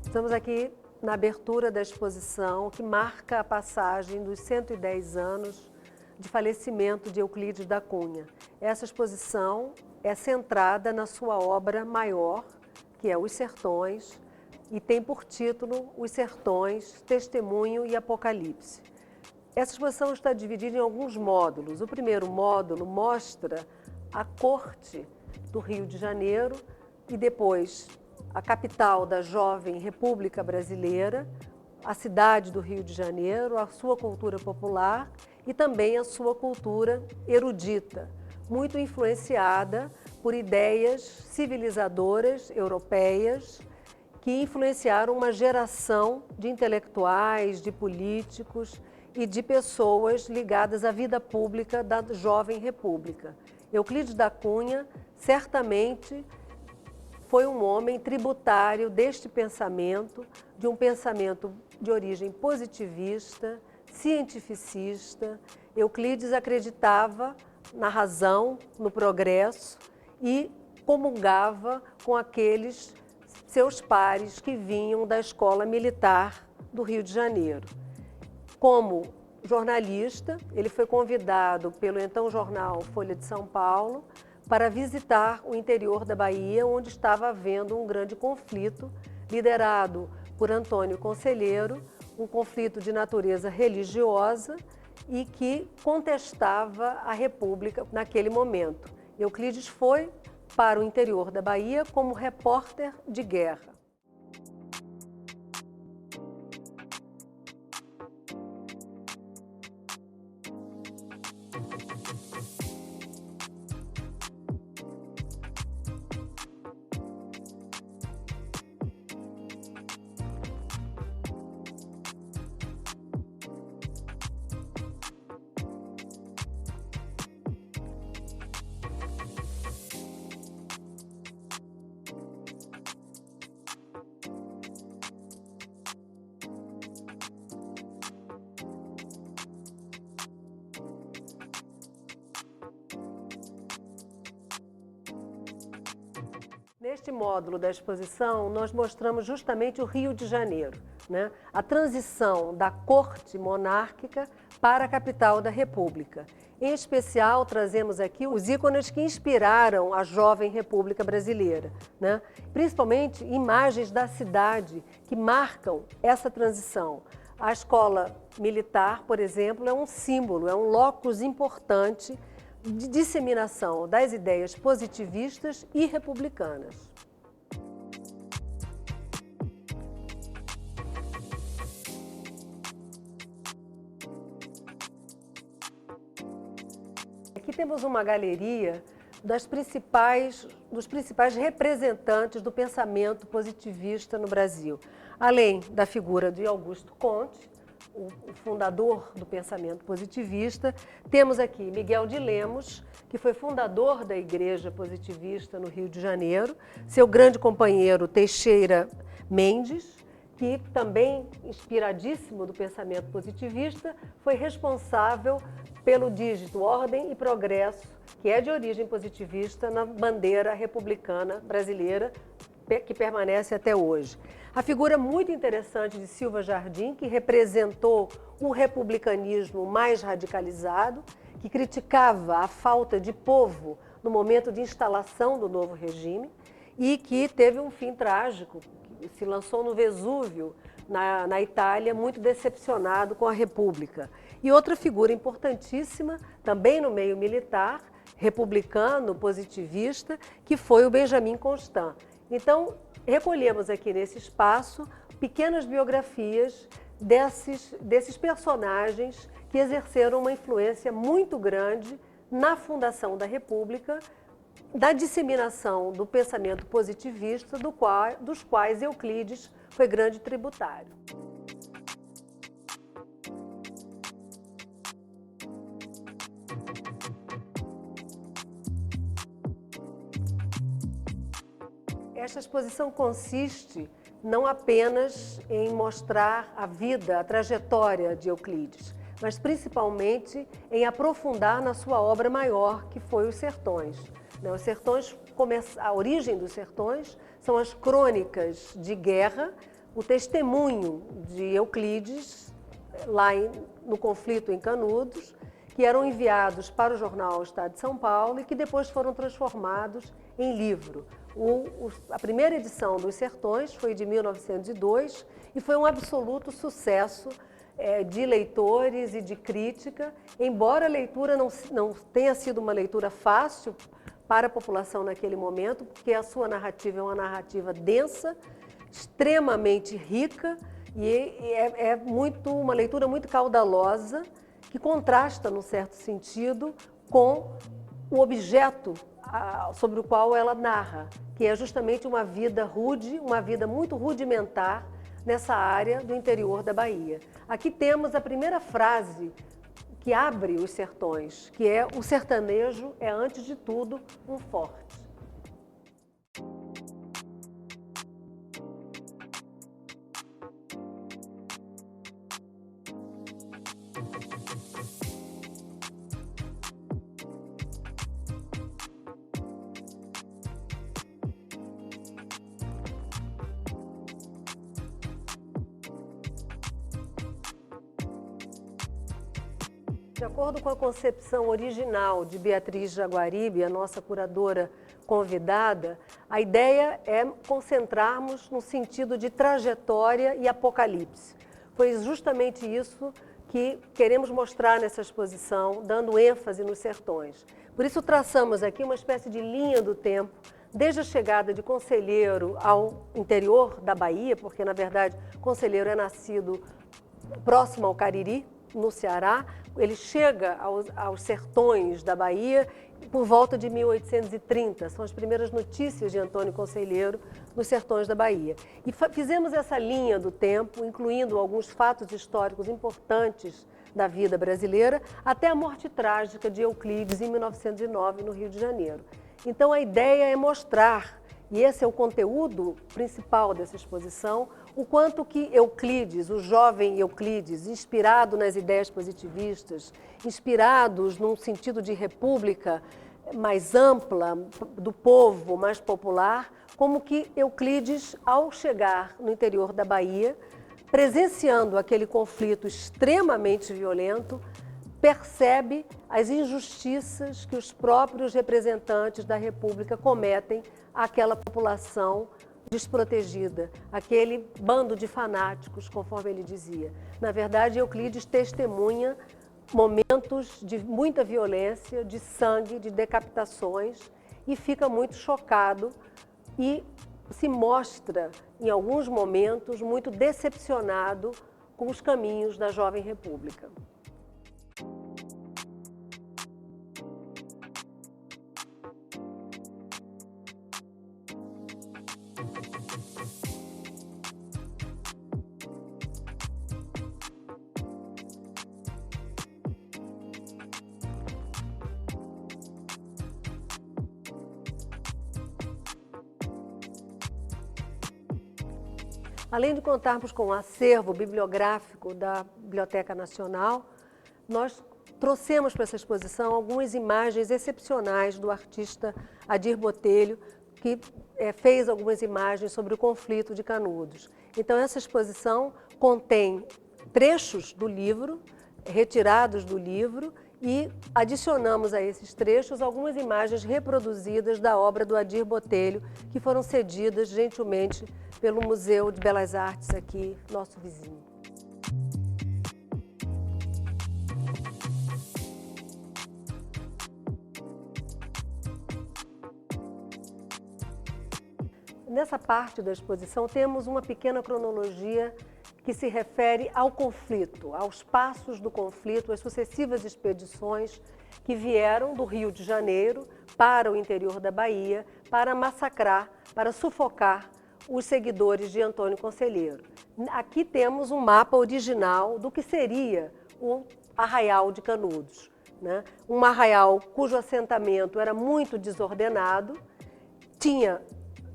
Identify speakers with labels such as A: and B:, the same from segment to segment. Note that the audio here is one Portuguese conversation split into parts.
A: Estamos aqui na abertura da exposição que marca a passagem dos 110 anos de falecimento de Euclides da Cunha. Essa exposição é centrada na sua obra maior, que é Os Sertões, e tem por título Os Sertões, Testemunho e Apocalipse. Essa exposição está dividida em alguns módulos. O primeiro módulo mostra a corte do Rio de Janeiro e depois a capital da jovem República Brasileira, a cidade do Rio de Janeiro, a sua cultura popular e também a sua cultura erudita, muito influenciada por ideias civilizadoras europeias que influenciaram uma geração de intelectuais, de políticos e de pessoas ligadas à vida pública da jovem república. Euclides da Cunha certamente foi um homem tributário deste pensamento, de um pensamento de origem positivista, cientificista. Euclides acreditava na razão, no progresso e comungava com aqueles seus pares que vinham da escola militar do Rio de Janeiro. Como jornalista, ele foi convidado pelo então jornal Folha de São Paulo para visitar o interior da Bahia, onde estava havendo um grande conflito, liderado por Antônio Conselheiro, um conflito de natureza religiosa e que contestava a República naquele momento. Euclides foi para o interior da Bahia como repórter de guerra. Neste módulo da exposição, nós mostramos justamente o Rio de Janeiro, né? A transição da corte monárquica para a capital da República. Em especial, trazemos aqui os ícones que inspiraram a jovem República Brasileira, né? Principalmente imagens da cidade que marcam essa transição. A escola militar, por exemplo, é um símbolo, é um locus importante de disseminação das ideias positivistas e republicanas. Aqui temos uma galeria dos principais representantes do pensamento positivista no Brasil. Além da figura de Augusto Comte, o fundador do pensamento positivista, temos aqui Miguel de Lemos, que foi fundador da Igreja Positivista no Rio de Janeiro, seu grande companheiro Teixeira Mendes, que também, inspiradíssimo do pensamento positivista, foi responsável pelo dígito Ordem e Progresso, que é de origem positivista, na bandeira republicana brasileira, que permanece até hoje. A figura muito interessante de Silva Jardim, que representou um republicanismo mais radicalizado, que criticava a falta de povo no momento de instalação do novo regime e que teve um fim trágico, que se lançou no Vesúvio, na Itália, muito decepcionado com a República. E outra figura importantíssima, também no meio militar, republicano, positivista, que foi o Benjamin Constant. Então, recolhemos aqui nesse espaço pequenas biografias desses personagens que exerceram uma influência muito grande na fundação da República, da disseminação do pensamento positivista, dos quais Euclides foi grande tributário. Esta exposição consiste não apenas em mostrar a vida, a trajetória de Euclides, mas principalmente em aprofundar na sua obra maior, que foi Os Sertões. Os Sertões, a origem dos Sertões são as crônicas de guerra, o testemunho de Euclides, lá no conflito em Canudos, que eram enviados para o jornal Estado de São Paulo e que depois foram transformados em livro. A primeira edição dos Sertões foi de 1902 e foi um absoluto sucesso de leitores e de crítica, embora a leitura não tenha sido uma leitura fácil para a população naquele momento, porque a sua narrativa é uma narrativa densa, extremamente rica e uma leitura muito caudalosa, que contrasta, num certo sentido, com o objeto sobre o qual ela narra, que é justamente uma vida rude, uma vida muito rudimentar nessa área do interior da Bahia. Aqui temos a primeira frase que abre os sertões, que é: o sertanejo é, antes de tudo, um forte. De acordo com a concepção original de Beatriz Jaguaribe, a nossa curadora convidada, a ideia é concentrarmos no sentido de trajetória e apocalipse. Foi justamente isso que queremos mostrar nessa exposição, dando ênfase nos sertões. Por isso traçamos aqui uma espécie de linha do tempo, desde a chegada de Conselheiro ao interior da Bahia, porque na verdade Conselheiro é nascido próximo ao Cariri, no Ceará. Ele chega aos sertões da Bahia por volta de 1830. São as primeiras notícias de Antônio Conselheiro nos sertões da Bahia. E fizemos essa linha do tempo, incluindo alguns fatos históricos importantes da vida brasileira, até a morte trágica de Euclides em 1909, no Rio de Janeiro. Então a ideia é mostrar, e esse é o conteúdo principal dessa exposição, o quanto que Euclides, o jovem Euclides, inspirado nas ideias positivistas, inspirados num sentido de república mais ampla, do povo, mais popular, como que Euclides, ao chegar no interior da Bahia, presenciando aquele conflito extremamente violento, percebe as injustiças que os próprios representantes da República cometem àquela população desprotegida, aquele bando de fanáticos, conforme ele dizia. Na verdade, Euclides testemunha momentos de muita violência, de sangue, de decapitações, e fica muito chocado e se mostra, em alguns momentos, muito decepcionado com os caminhos da jovem república. Além de contarmos com o acervo bibliográfico da Biblioteca Nacional, nós trouxemos para essa exposição algumas imagens excepcionais do artista Adir Botelho, que fez algumas imagens sobre o conflito de Canudos. Então, essa exposição contém trechos do livro, retirados do livro, e adicionamos a esses trechos algumas imagens reproduzidas da obra do Adir Botelho, que foram cedidas gentilmente pelo Museu de Belas Artes aqui, nosso vizinho. Nessa parte da exposição temos uma pequena cronologia que se refere ao conflito, aos passos do conflito, às sucessivas expedições que vieram do Rio de Janeiro para o interior da Bahia para massacrar, para sufocar os seguidores de Antônio Conselheiro. Aqui temos um mapa original do que seria o Arraial de Canudos, né? Um arraial cujo assentamento era muito desordenado, tinha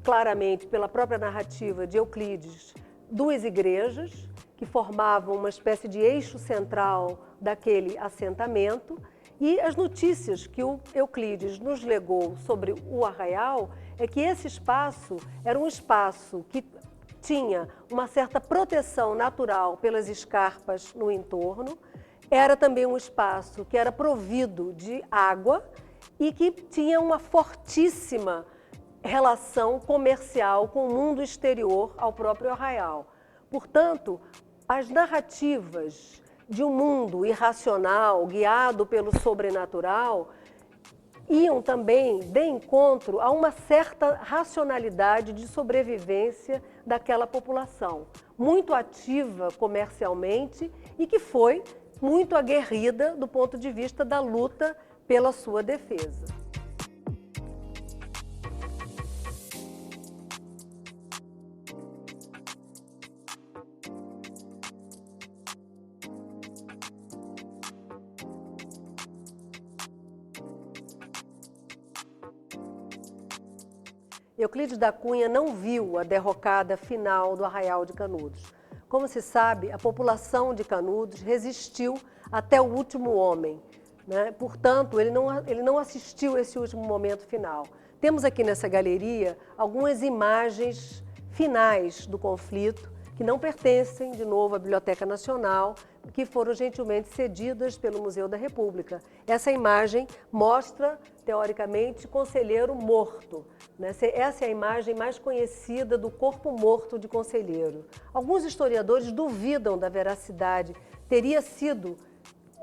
A: claramente, pela própria narrativa de Euclides, duas igrejas que formavam uma espécie de eixo central daquele assentamento, e as notícias que o Euclides nos legou sobre o arraial é que esse espaço era um espaço que tinha uma certa proteção natural pelas escarpas no entorno, era também um espaço que era provido de água e que tinha uma fortíssima relação comercial com o mundo exterior ao próprio Arraial. Portanto, as narrativas de um mundo irracional, guiado pelo sobrenatural, iam também de encontro a uma certa racionalidade de sobrevivência daquela população, muito ativa comercialmente e que foi muito aguerrida do ponto de vista da luta pela sua defesa. Euclides da Cunha não viu a derrocada final do Arraial de Canudos. Como se sabe, a população de Canudos resistiu até o último homem, né? Portanto, ele não assistiu esse último momento final. Temos aqui nessa galeria algumas imagens finais do conflito, que não pertencem, de novo, à Biblioteca Nacional, que foram gentilmente cedidas pelo Museu da República. Essa imagem mostra, teoricamente, Conselheiro morto, né? Essa é a imagem mais conhecida do corpo morto de Conselheiro. Alguns historiadores duvidam da veracidade. Teria sido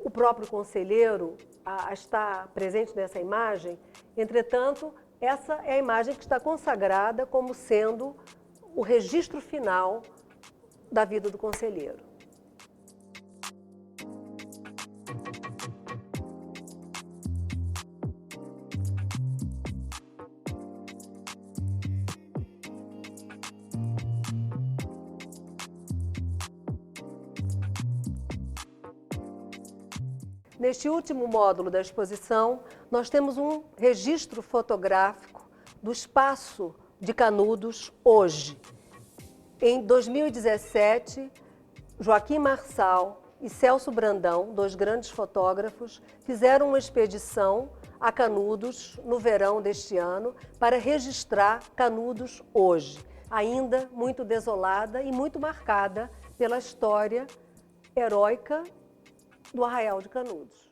A: o próprio Conselheiro a estar presente nessa imagem? Entretanto, essa é a imagem que está consagrada como sendo o registro final da vida do Conselheiro. Neste último módulo da exposição, nós temos um registro fotográfico do espaço de Canudos hoje. Em 2017, Joaquim Marçal e Celso Brandão, dois grandes fotógrafos, fizeram uma expedição a Canudos no verão deste ano para registrar Canudos hoje, ainda muito desolada e muito marcada pela história heróica do Arraial de Canudos.